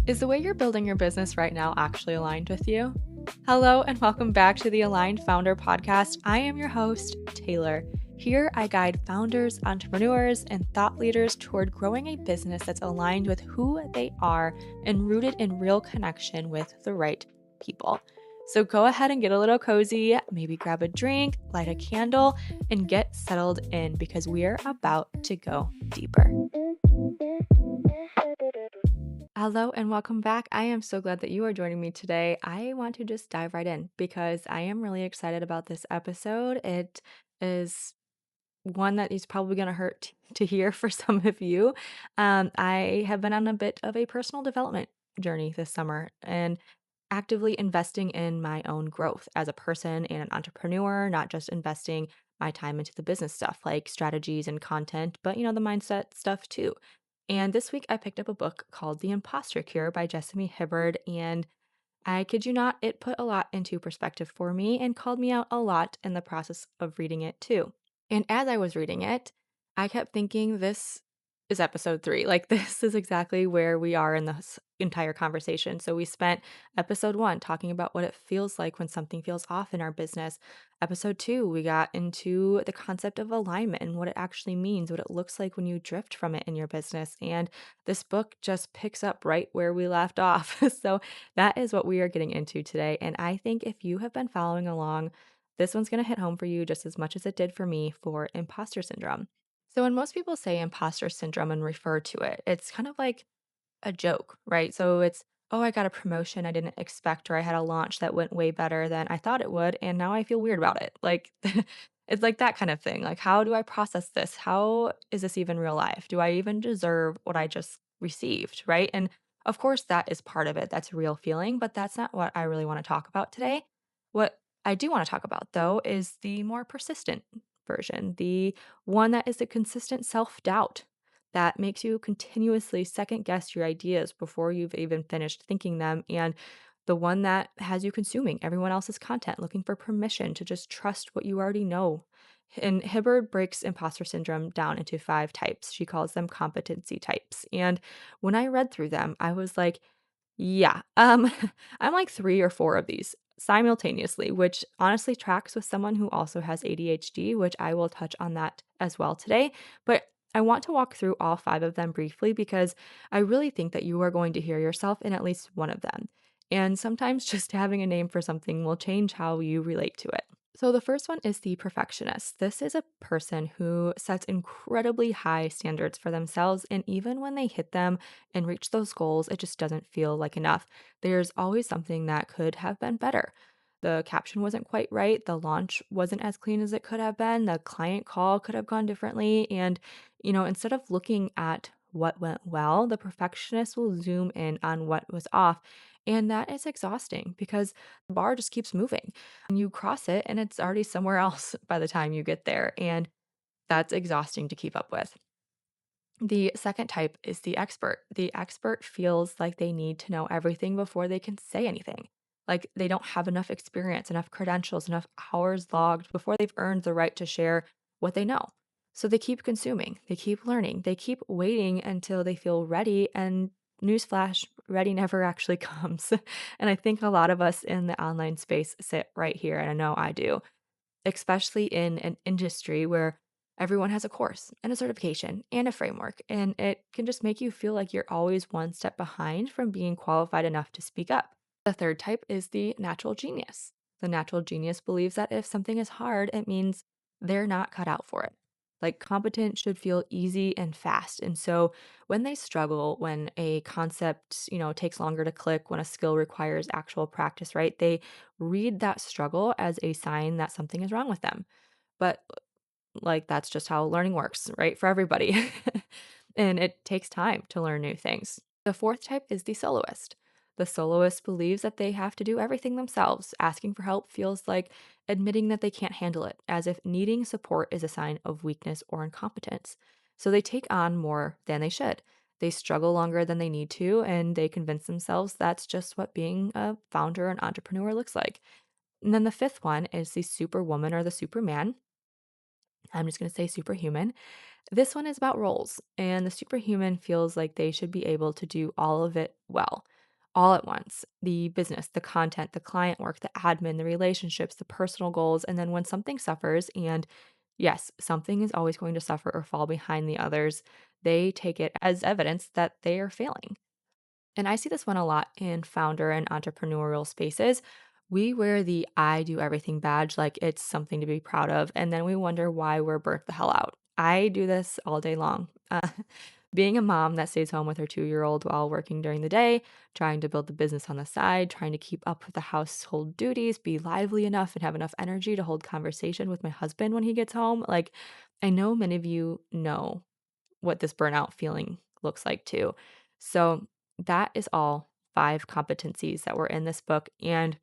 Is the way you're building your business right now actually aligned with you? Hello, and welcome back to the Aligned Founder Podcast. I am your host, Taylor. Here, I guide founders, entrepreneurs, and thought leaders toward growing a business that's aligned with who they are and rooted in real connection with the right people. So go ahead and get a little cozy, maybe grab a drink, light a candle, and get settled in because we're about to go deeper. Hello and welcome back. I am so glad that you are joining me today. I want to just dive right in because I am really excited about this episode. It is one that is probably going to hurt to hear for some of you. I have been on a bit of a personal development journey this summer and actively investing in my own growth as a person and an entrepreneur, not just investing my time into the business stuff like strategies and content, but the mindset stuff too. And this week I picked up a book called The Imposter Cure by Jessamy Hibberd. And I kid you not, it put a lot into perspective for me and called me out a lot in the process of reading it too. And as I was reading it, I kept thinking this is episode 3. Like, this is exactly where we are in this entire conversation. So, we spent episode 1 talking about what it feels like when something feels off in our business. Episode 2, we got into the concept of alignment and what it actually means, what it looks like when you drift from it in your business. And this book just picks up right where we left off. So, that is what we are getting into today. And I think if you have been following along, this one's going to hit home for you just as much as it did for me for imposter syndrome. So, when most people say imposter syndrome and refer to it, it's kind of like a joke, right? So, it's, oh, I got a promotion I didn't expect, or I had a launch that went way better than I thought it would. And now I feel weird about it. Like, it's like that kind of thing. Like, how do I process this? How is this even real life? Do I even deserve what I just received, right? And of course, that is part of it. That's a real feeling, but that's not what I really want to talk about today. What I do want to talk about, though, is the more persistent version, the one that is a consistent self doubt that makes you continuously second guess your ideas before you've even finished thinking them, and the one that has you consuming everyone else's content, looking for permission to just trust what you already know. And Hibberd breaks imposter syndrome down into 5 types. She calls them competency types. And when I read through them, I was like, yeah, I'm like 3 or 4 of these simultaneously, which honestly tracks with someone who also has ADHD, which I will touch on that as well today. But I want to walk through all 5 of them briefly because I really think that you are going to hear yourself in at least one of them. And sometimes just having a name for something will change how you relate to it. So, the first one is the perfectionist. This is a person who sets incredibly high standards for themselves, and even when they hit them and reach those goals, it just doesn't feel like enough. There's always something that could have been better. The caption wasn't quite right. The launch wasn't as clean as it could have been. The client call could have gone differently. And, instead of looking at what went well, the perfectionist will zoom in on what was off. And that is exhausting because the bar just keeps moving. And you cross it and it's already somewhere else by the time you get there. And that's exhausting to keep up with. The second type is the expert. The expert feels like they need to know everything before they can say anything. Like they don't have enough experience, enough credentials, enough hours logged before they've earned the right to share what they know. So they keep consuming, they keep learning, they keep waiting until they feel ready. And newsflash, ready never actually comes. And I think a lot of us in the online space sit right here. And I know I do, especially in an industry where everyone has a course and a certification and a framework, and it can just make you feel like you're always one step behind from being qualified enough to speak up. The third type is the natural genius. The natural genius believes that if something is hard, it means they're not cut out for it. Like competent should feel easy and fast. And so when they struggle, when a concept, takes longer to click, when a skill requires actual practice, right? They read that struggle as a sign that something is wrong with them. But like that's just how learning works, right? For everybody. And it takes time to learn new things. The fourth type is the soloist. The soloist believes that they have to do everything themselves. Asking for help feels like admitting that they can't handle it, as if needing support is a sign of weakness or incompetence. So they take on more than they should. They struggle longer than they need to, and they convince themselves that's just what being a founder and entrepreneur looks like. And then the fifth one is the superwoman or the superman. I'm just going to say superhuman. This one is about roles, and the superhuman feels like they should be able to do all of it well. all at once. The business, the content, the client work, the admin, the relationships, the personal goals. And then when something suffers, and yes, something is always going to suffer or fall behind the others, they take it as evidence that they are failing. And I see this one a lot in founder and entrepreneurial spaces. We wear the I do everything badge like it's something to be proud of, and then we wonder why we're burnt the hell out. I do this all day long. Being a mom that stays home with her 2-year-old while working during the day, trying to build the business on the side, trying to keep up with the household duties, be lively enough and have enough energy to hold conversation with my husband when he gets home. Like, I know many of you know what this burnout feeling looks like too. So, that is all 5 competencies that were in this book, and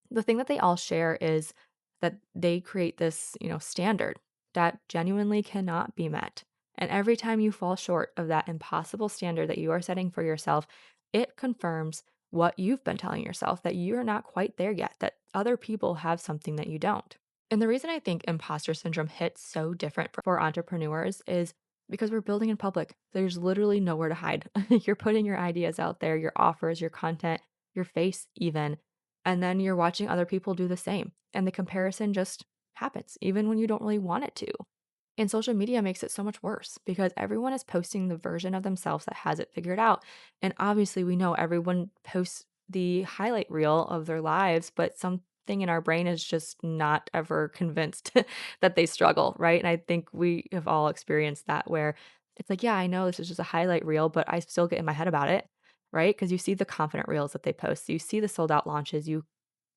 the thing that they all share is that they create this, standard that genuinely cannot be met. And every time you fall short of that impossible standard that you are setting for yourself, it confirms what you've been telling yourself, that you're not quite there yet, that other people have something that you don't. And the reason I think imposter syndrome hits so different for entrepreneurs is because we're building in public. There's literally nowhere to hide. You're putting your ideas out there, your offers, your content, your face, even. And then you're watching other people do the same. And the comparison just happens, even when you don't really want it to. And social media makes it so much worse because everyone is posting the version of themselves that has it figured out. And obviously, we know everyone posts the highlight reel of their lives, but something in our brain is just not ever convinced that they struggle, right? And I think we have all experienced that where it's like, yeah, I know this is just a highlight reel, but I still get in my head about it, right? Because you see the confident reels that they post, you see the sold out launches, you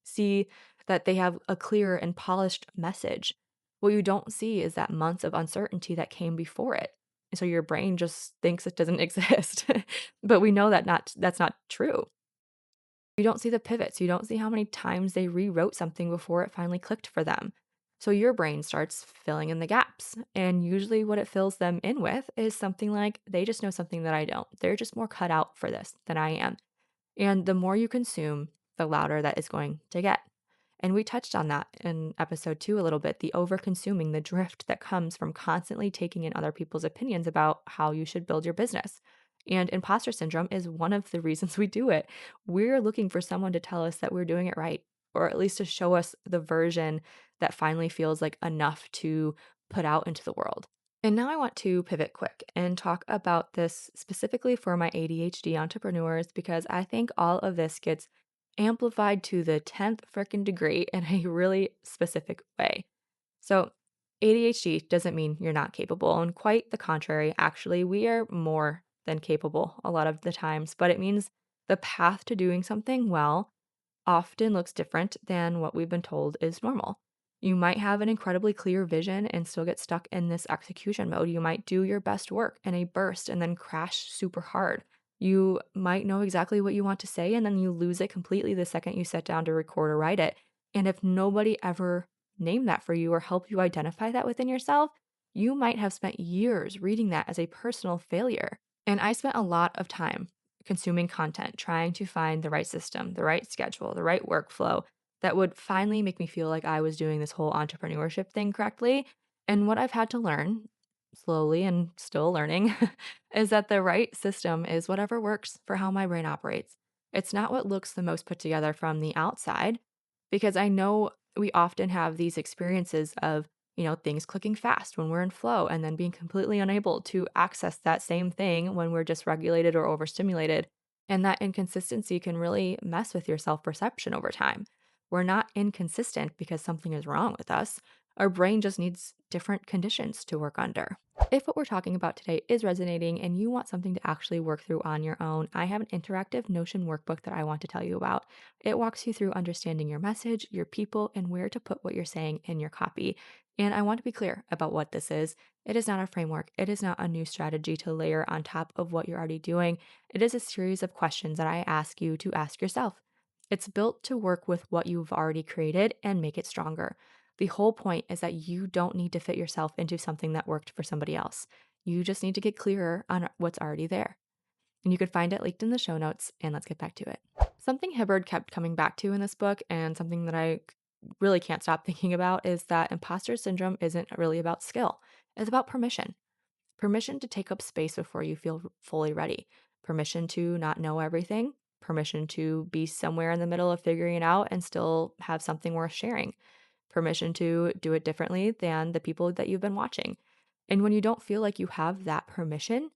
see that they have a clear and polished message. What you don't see is that months of uncertainty that came before it. And so your brain just thinks it doesn't exist. But we know that that's not true. You don't see the pivots. You don't see how many times they rewrote something before it finally clicked for them. So your brain starts filling in the gaps. And usually what it fills them in with is something like they just know something that I don't. They're just more cut out for this than I am. And the more you consume, the louder that is going to get. And we touched on that in episode 2 a little bit, the over-consuming, the drift that comes from constantly taking in other people's opinions about how you should build your business. And imposter syndrome is one of the reasons we do it. We're looking for someone to tell us that we're doing it right, or at least to show us the version that finally feels like enough to put out into the world. And now I want to pivot quick and talk about this specifically for my ADHD entrepreneurs because I think all of this gets amplified to the 10th freaking degree in a really specific way. So, ADHD doesn't mean you're not capable, and quite the contrary. Actually, we are more than capable a lot of the times, but it means the path to doing something well often looks different than what we've been told is normal. You might have an incredibly clear vision and still get stuck in this execution mode. You might do your best work in a burst and then crash super hard. You might know exactly what you want to say and then you lose it completely the second you sit down to record or write it. And if nobody ever named that for you or helped you identify that within yourself, you might have spent years reading that as a personal failure. And I spent a lot of time consuming content, trying to find the right system, the right schedule, the right workflow that would finally make me feel like I was doing this whole entrepreneurship thing correctly. And what I've had to learn slowly and still learning is that the right system is whatever works for how my brain operates. It's not what looks the most put together from the outside, because I know we often have these experiences of things clicking fast when we're in flow and then being completely unable to access that same thing when we're dysregulated or overstimulated. And that inconsistency can really mess with your self perception over time. We're not inconsistent because something is wrong with us. Our brain just needs different conditions to work under. If what we're talking about today is resonating and you want something to actually work through on your own, I have an interactive Notion workbook that I want to tell you about. It walks you through understanding your message, your people, and where to put what you're saying in your copy. And I want to be clear about what this is. It is not a framework, it is not a new strategy to layer on top of what you're already doing. It is a series of questions that I ask you to ask yourself. It's built to work with what you've already created and make it stronger. The whole point is that you don't need to fit yourself into something that worked for somebody else. You just need to get clearer on what's already there. And you could find it linked in the show notes, and let's get back to it. Something Hibberd kept coming back to in this book, and something that I really can't stop thinking about, is that imposter syndrome isn't really about skill. It's about permission. Permission to take up space before you feel fully ready. Permission to not know everything. permission to be somewhere in the middle of figuring it out and still have something worth sharing, permission to do it differently than the people that you've been watching. And when you don't feel like you have that permission,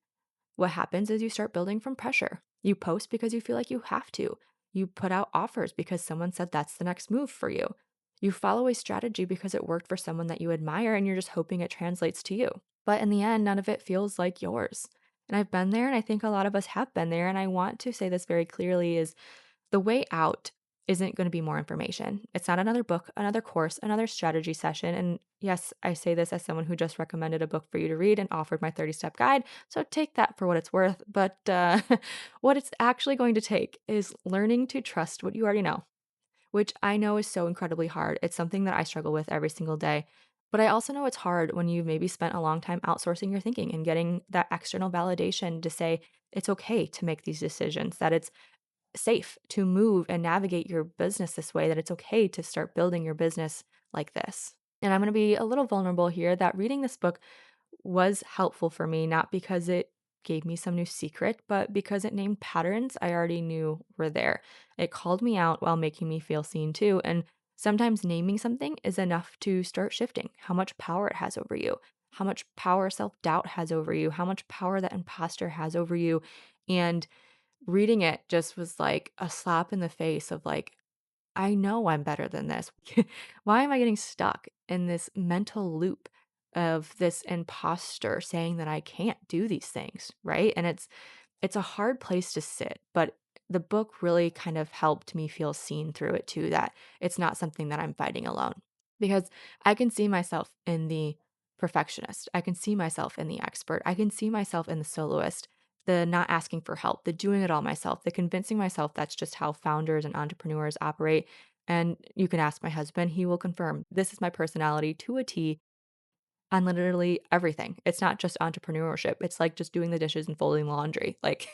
what happens is you start building from pressure. You post because you feel like you have to. You put out offers because someone said that's the next move for you. You follow a strategy because it worked for someone that you admire and you're just hoping it translates to you. But in the end, none of it feels like yours. And I've been there and I think a lot of us have been there. And I want to say this very clearly is the way out isn't going to be more information. It's not another book, another course, another strategy session. And yes, I say this as someone who just recommended a book for you to read and offered my 30-step guide. So take that for what it's worth. But what it's actually going to take is learning to trust what you already know, which I know is so incredibly hard. It's something that I struggle with every single day. But I also know it's hard when you've maybe spent a long time outsourcing your thinking and getting that external validation to say it's okay to make these decisions, that it's safe to move and navigate your business this way, that it's okay to start building your business like this. And I'm going to be a little vulnerable here that reading this book was helpful for me, not because it gave me some new secret, but because it named patterns I already knew were there. It called me out while making me feel seen too. And sometimes naming something is enough to start shifting how much power it has over you, how much power self doubt has over you, how much power that imposter has over you. And reading it just was like a slap in the face of like, I know I'm better than this. Why am I getting stuck in this mental loop of this imposter saying that I can't do these things, right? And it's a hard place to sit, but the book really kind of helped me feel seen through it too, that it's not something that I'm fighting alone. Because I can see myself in the perfectionist. I can see myself in the expert. I can see myself in the soloist, the not asking for help, the doing it all myself, the convincing myself that's just how founders and entrepreneurs operate. And you can ask my husband, he will confirm this is my personality to a T on literally everything. It's not just entrepreneurship. It's like just doing the dishes and folding laundry. Like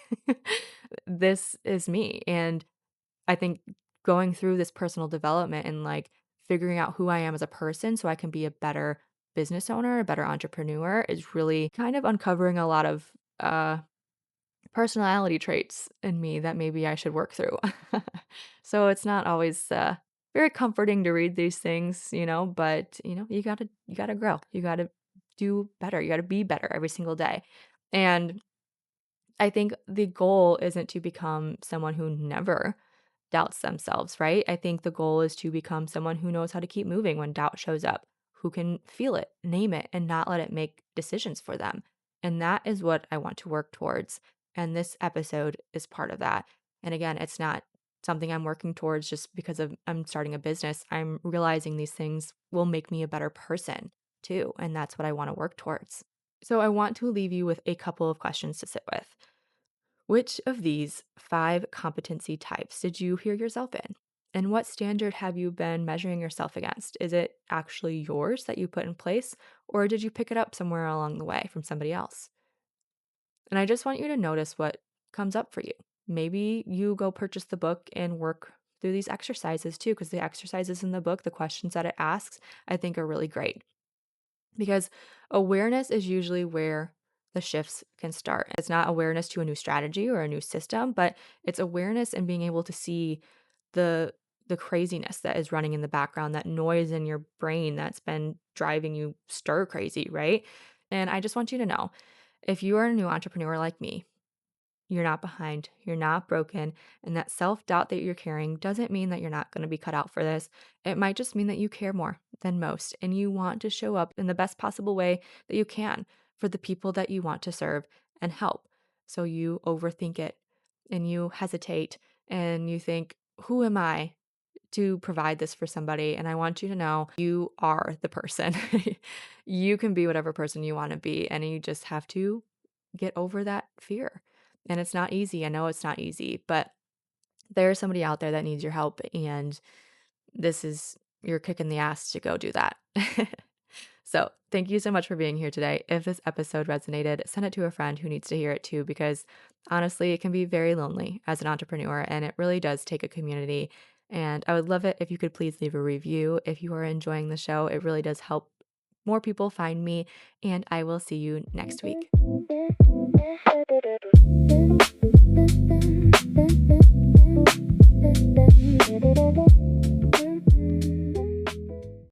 this is me. And I think going through this personal development and like figuring out who I am as a person so I can be a better business owner, a better entrepreneur is really kind of uncovering a lot of personality traits in me that maybe I should work through. So it's not always very comforting to read these things, but you got to grow. You got to do better. You got to be better every single day. And I think the goal isn't to become someone who never doubts themselves, right? I think the goal is to become someone who knows how to keep moving when doubt shows up, who can feel it, name it, and not let it make decisions for them. And that is what I want to work towards. And this episode is part of that. And again, it's not something I'm working towards just because of I'm starting a business. I'm realizing these things will make me a better person too. And that's what I want to work towards. So I want to leave you with a couple of questions to sit with. Which of these 5 competency types did you hear yourself in? And what standard have you been measuring yourself against? Is it actually yours that you put in place, or did you pick it up somewhere along the way from somebody else? And I just want you to notice what comes up for you. Maybe you go purchase the book and work through these exercises too, because the exercises in the book, the questions that it asks, I think are really great. Because awareness is usually where the shifts can start. It's not awareness to a new strategy or a new system, but it's awareness and being able to see the the craziness that is running in the background, that noise in your brain that's been driving you stir crazy, right? And I just want you to know, if you are a new entrepreneur like me, you're not behind, you're not broken, and that self doubt that you're carrying doesn't mean that you're not going to be cut out for this. It might just mean that you care more than most and you want to show up in the best possible way that you can for the people that you want to serve and help. So you overthink it and you hesitate and you think, who am I to provide this for somebody? And I want you to know you are the person. You can be whatever person you want to be, and you just have to get over that fear. And it's not easy. I know it's not easy, but there's somebody out there that needs your help, and this is your kick in the ass to go do that. So, thank you so much for being here today. If this episode resonated, send it to a friend who needs to hear it too, because honestly, it can be very lonely as an entrepreneur, and it really does take a community. And I would love it if you could please leave a review if you are enjoying the show. It really does help more people find me, and I will see you next week.